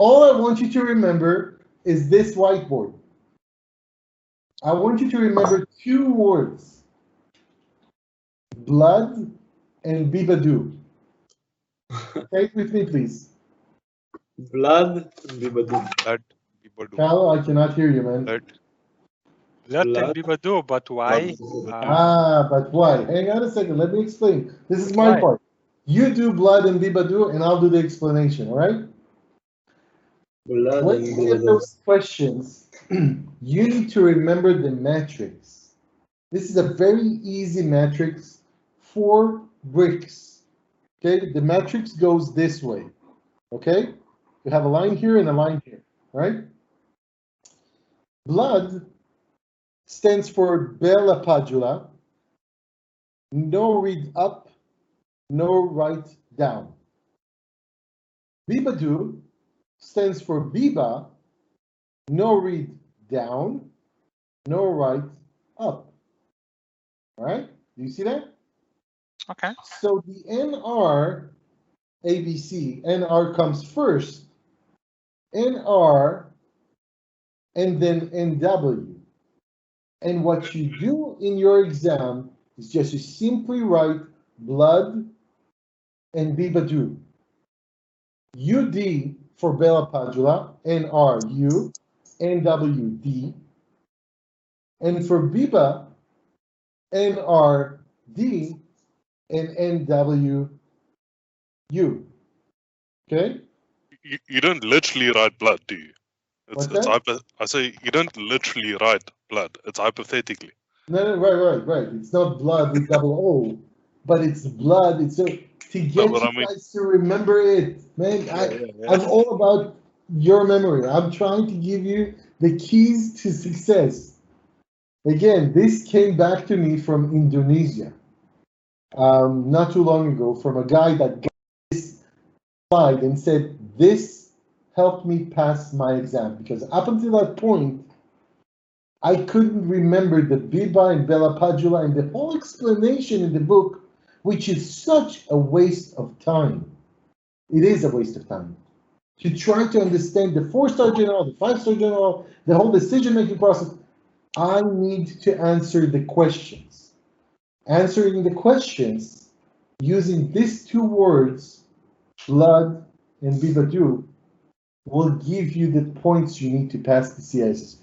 all I want you to remember is this whiteboard. I want you to remember two words. Blood and Biba. Take with me, please. Blood and Biba. Blood, Biba. Carlo, I cannot hear you, man. Blood and Biba, but why? But why? Hang on a second. Let me explain. This is my part. You do blood and Biba, and I'll do the explanation, all right? When you get those questions, you need to remember the matrix. This is a very easy matrix, 4 bricks. Okay, the matrix goes this way. Okay, you have a line here and a line here, right? Blood stands for Bell-LaPadula, no read up, no write down. Biba stands for Biba, no read down, no write up. All right, do you see that? Okay. So the NR, ABC, NR comes first, NR, and then NW. And what you do in your exam is just you simply write blood and Biba. UD for Bell-LaPadula, NR, U, NW, D. And for Biba, NR, D, and NW, U. Okay? You don't literally write blood, do you? I say you don't literally write blood. It's hypothetically. No, right. It's not blood with double O, but it's blood. It's to get you guys to remember it, man. I'm all about your memory. I'm trying to give you the keys to success. Again, this came back to me from Indonesia not too long ago, from a guy that got this slide and said, this helped me pass my exam, because up until that point, I couldn't remember the Biba and Bell-LaPadula and the whole explanation in the book, which is such a waste of time. It is a waste of time to try to understand the 4-star general, the 5-star general, the whole decision-making process. I need to answer the questions. Answering the questions using these 2 words, blood and Biba, will give you the points you need to pass the CISSP.